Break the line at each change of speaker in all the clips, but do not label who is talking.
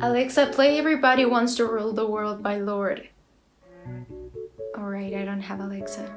Alexa, play Everybody Wants to Rule the World by Lorde. Alright, I don't have Alexa.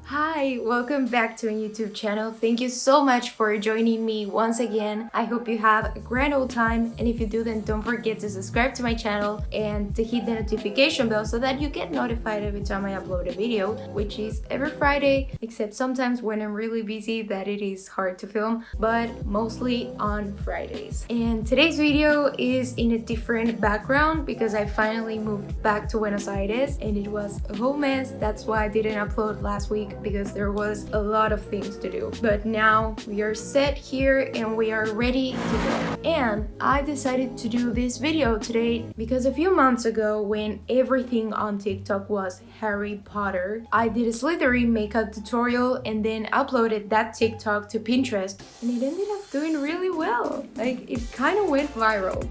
Hi, welcome back to my YouTube channel. Thank you so much for joining me once again. I hope you have a grand old time, and if you do, then don't forget to subscribe to my channel and to hit the notification bell so that you get notified every time I upload a video, which is every Friday, except sometimes when I'm really busy that it is hard to film, but mostly on Fridays. And today's video is in a different background because I finally moved back to Buenos Aires and it was a whole mess. That's why I didn't upload last week, because there was a lot of things to do. But now we are set here and we are ready to go. And I decided to do this video today because a few months ago, when everything on TikTok was Harry Potter, I did a Slytherin makeup tutorial and then uploaded that TikTok to Pinterest, and it ended up doing really well. Like, it kind of went viral.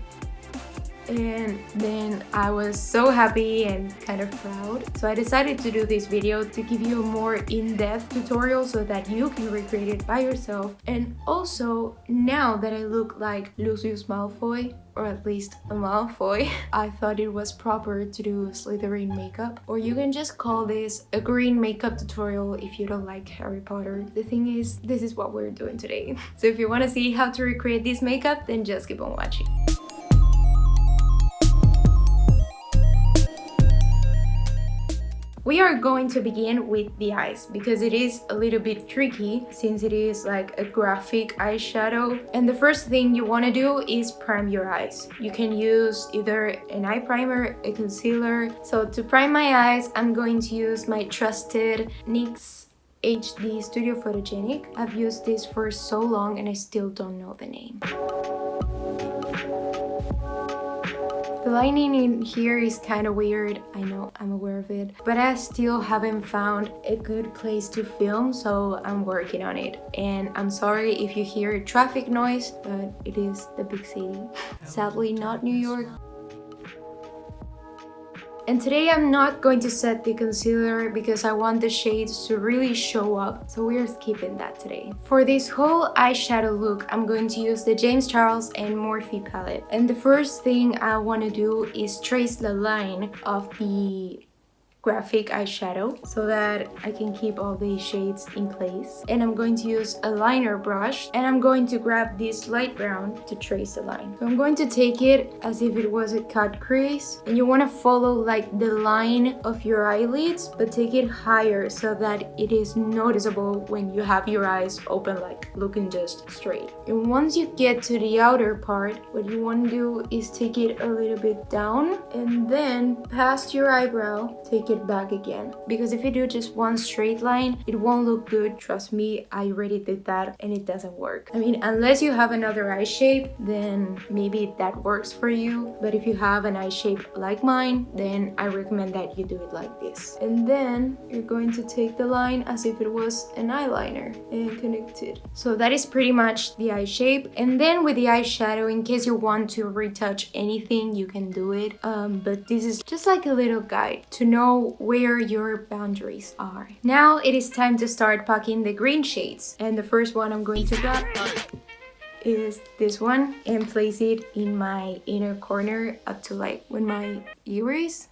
And then I was so happy and kind of proud. So I decided to do this video to give you a more in-depth tutorial so that you can recreate it by yourself. And also, now that I look like Lucius Malfoy, or at least a Malfoy, I thought it was proper to do Slytherin makeup. Or you can just call this a green makeup tutorial if you don't like Harry Potter. The thing is, this is what we're doing today. So if you want to see how to recreate this makeup, then just keep on watching. We are going to begin with the eyes because it is a little bit tricky since it is like a graphic eyeshadow. And the first thing you want to do is prime your eyes. You can use either an eye primer, a concealer. So to prime my eyes, I'm going to use my trusted NYX HD Studio Photogenic. I've used this for so long and I still don't know the name. The lighting in here is kind of weird, I know, I'm aware of it, but I still haven't found a good place to film, so I'm working on it. And I'm sorry if you hear traffic noise, but it is the big city. Sadly, not New York. And today I'm not going to set the concealer because I want the shades to really show up, so we're skipping that today. For this whole eyeshadow look, I'm going to use the James Charles and Morphe palette. And the first thing I want to do is trace the line of the graphic eyeshadow so that I can keep all these shades in place. And I'm going to use a liner brush and I'm going to grab this light brown to trace the line. So I'm going to take it as if it was a cut crease, and you want to follow like the line of your eyelids, but take it higher so that it is noticeable when you have your eyes open, like looking just straight. And once you get to the outer part, what you want to do is take it a little bit down and then past your eyebrow, take it back again, because if you do just one straight line, it won't look good. Trust me, I already did that and it doesn't work. I mean, unless you have another eye shape, then maybe that works for you, but if you have an eye shape like mine, then I recommend that you do it like this. And then you're going to take the line as if it was an eyeliner and connect it. So that is pretty much the eye shape. And then with the eyeshadow, in case you want to retouch anything, you can do it, but this is just like a little guide to know where your boundaries are. Now it is time to start packing the green shades, and the first one I'm going to grab is this one and place it in my inner corner up to like when my iris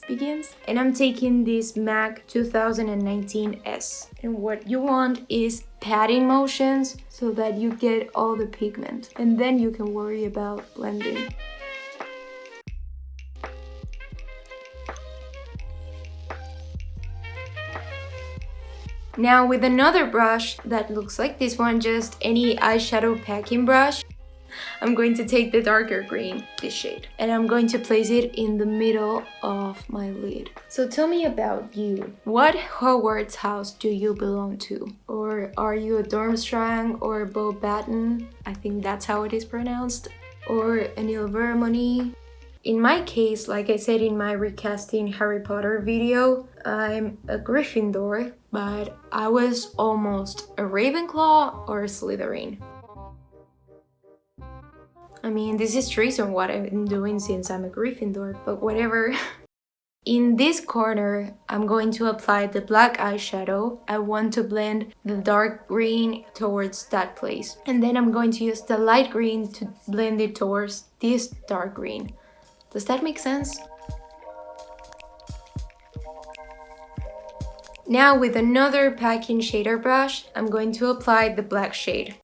begins. And I'm taking this MAC 2019S, and what you want is patting motions so that you get all the pigment, and then you can worry about blending. Now with another brush that looks like this one, just any eyeshadow packing brush, I'm going to take the darker green, this shade, and I'm going to place it in the middle of my lid. So tell me about you. What Hogwarts house do you belong to? Or are you a Durmstrang or a Beauxbaton? I think that's how it is pronounced. Or an Ilvermorny? In my case, like I said in my recasting Harry Potter video, I'm a Gryffindor, but I was almost a Ravenclaw or a Slytherin. I mean, this is treason what I've been doing since I'm a Gryffindor, but whatever. In this corner, I'm going to apply the black eyeshadow. I want to blend the dark green towards that place. And then I'm going to use the light green to blend it towards this dark green. Does that make sense? Now with another packing shader brush, I'm going to apply the black shade.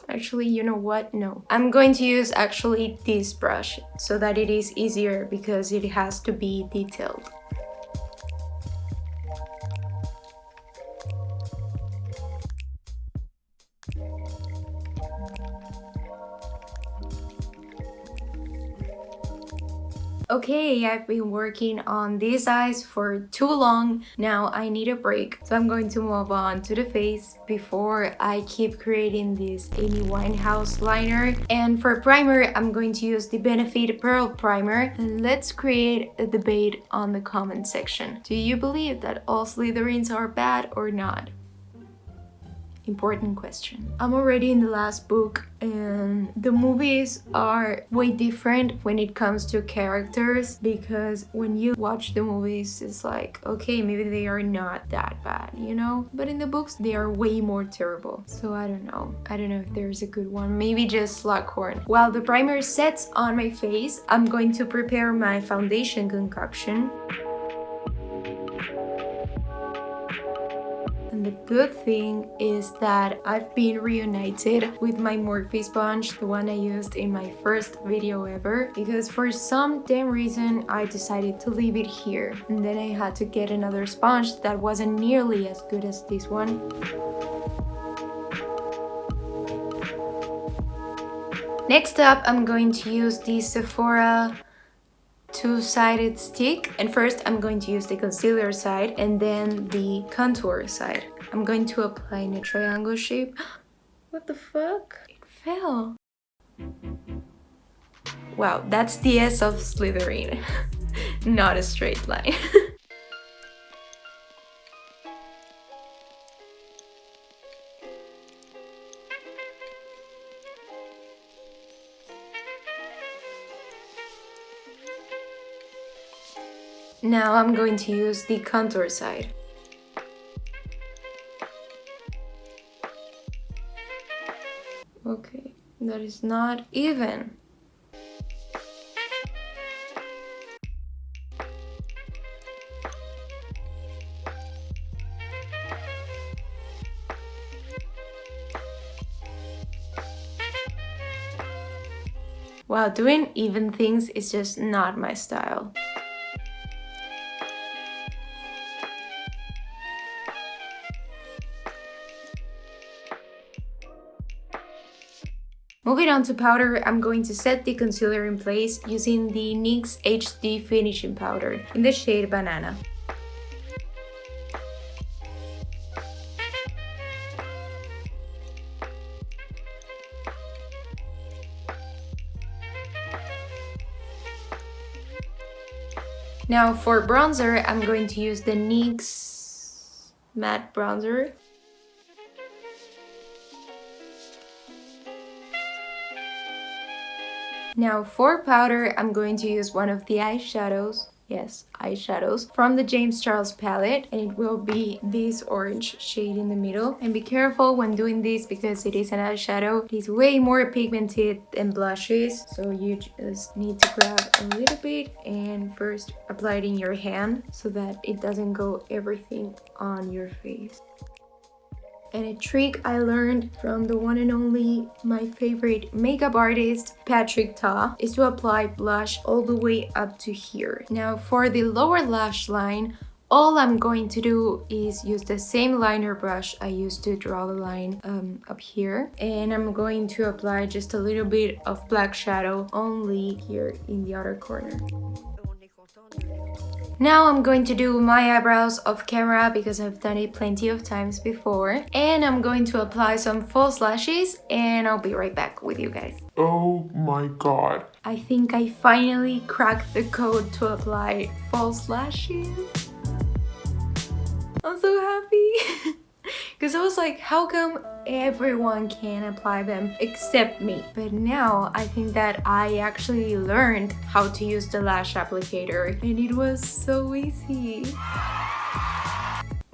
Actually, you know what? No. I'm going to use actually this brush so that it is easier because it has to be detailed. Okay, I've been working on these eyes for too long. Now I need a break. So I'm going to move on to the face before I keep creating this Amy Winehouse liner. And for primer, I'm going to use the Benefit Pearl Primer. And let's create a debate on the comment section. Do you believe that all Slytherins are bad or not? Important question. I'm already in the last book and the movies are way different when it comes to characters, because when you watch the movies it's like, okay, maybe they are not that bad, you know? But in the books they are way more terrible. So I don't know if there's a good one. Maybe just Slughorn. While the primer sets on my face, I'm going to prepare my foundation concoction. And the good thing is that I've been reunited with my Morphe sponge, the one I used in my first video ever, because for some damn reason I decided to leave it here. And then I had to get another sponge that wasn't nearly as good as this one. Next up, I'm going to use the Sephora two-sided stick, and first I'm going to use the concealer side and then the contour side. I'm going to apply in a triangle shape. What the fuck? It fell. Wow, that's the S of Slytherin. Not a straight line. Now I'm going to use the contour side. Okay, that is not even. Wow, doing even things is just not my style. Moving on to powder, I'm going to set the concealer in place using the NYX HD Finishing Powder in the shade Banana. Now for bronzer, I'm going to use the NYX Matte Bronzer. Now for powder, I'm going to use one of the eyeshadows. Yes, eyeshadows from the James Charles palette, and it will be this orange shade in the middle. And be careful when doing this because it is an eyeshadow. It is way more pigmented than blushes, so you just need to grab a little bit and first apply it in your hand so that it doesn't go everything on your face. And a trick I learned from the one and only, my favorite makeup artist, Patrick Ta, is to apply blush all the way up to here. Now for the lower lash line, all I'm going to do is use the same liner brush I used to draw the line up here. And I'm going to apply just a little bit of black shadow only here in the outer corner. Now I'm going to do my eyebrows off camera because I've done it plenty of times before. And I'm going to apply some false lashes and I'll be right back with you guys.
Oh my god.
I think I finally cracked the code to apply false lashes. I'm so happy. Because I was like, how come everyone can apply them except me? But now I think that I actually learned how to use the lash applicator and it was so easy.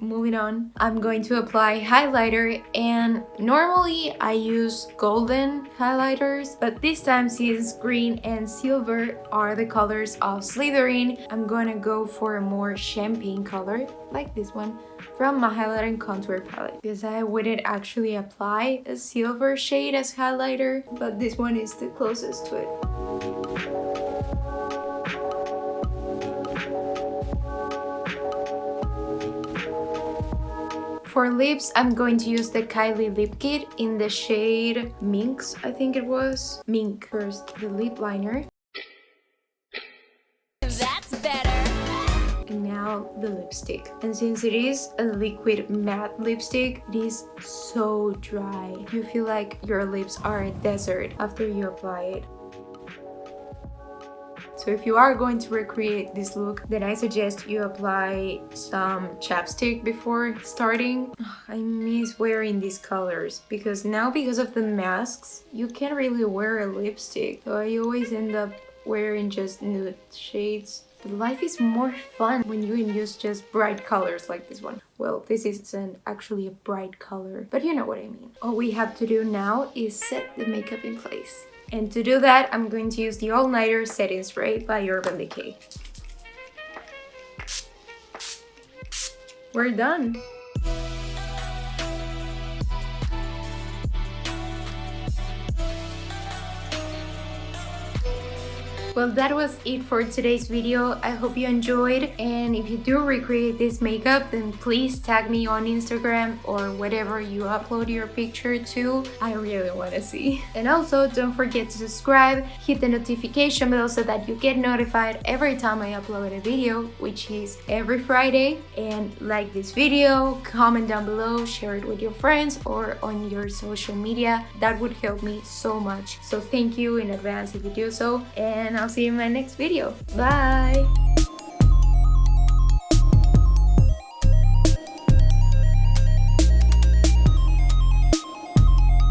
Moving on, I'm going to apply highlighter, and normally I use golden highlighters, but this time, since green and silver are the colors of Slytherin, I'm gonna go for a more champagne color like this one from my highlighter and contour palette, because I wouldn't actually apply a silver shade as highlighter, but this one is the closest to it. For lips, I'm going to use the Kylie lip kit in the shade Minx, I think it was. Mink. First, the lip liner. That's better. And now the lipstick. And since it is a liquid matte lipstick, it is so dry. You feel like your lips are a desert after you apply it. So if you are going to recreate this look, then I suggest you apply some chapstick before starting. I miss wearing these colors because now, because of the masks, you can't really wear a lipstick. So I always end up wearing just nude shades. But life is more fun when you can use just bright colors like this one. Well, this isn't actually a bright color, but you know what I mean. All we have to do now is set the makeup in place. And to do that, I'm going to use the All Nighter Setting Spray by Urban Decay. We're done! Well, that was it for today's video. I hope you enjoyed, and if you do recreate this makeup, then please tag me on Instagram or whatever you upload your picture to. I really want to see. And also, don't forget to subscribe, hit the notification bell so that you get notified every time I upload a video, which is every Friday. And like this video, comment down below, share it with your friends or on your social media. That would help me so much. So thank you in advance if you do so, and I'll see you in my next video. Bye!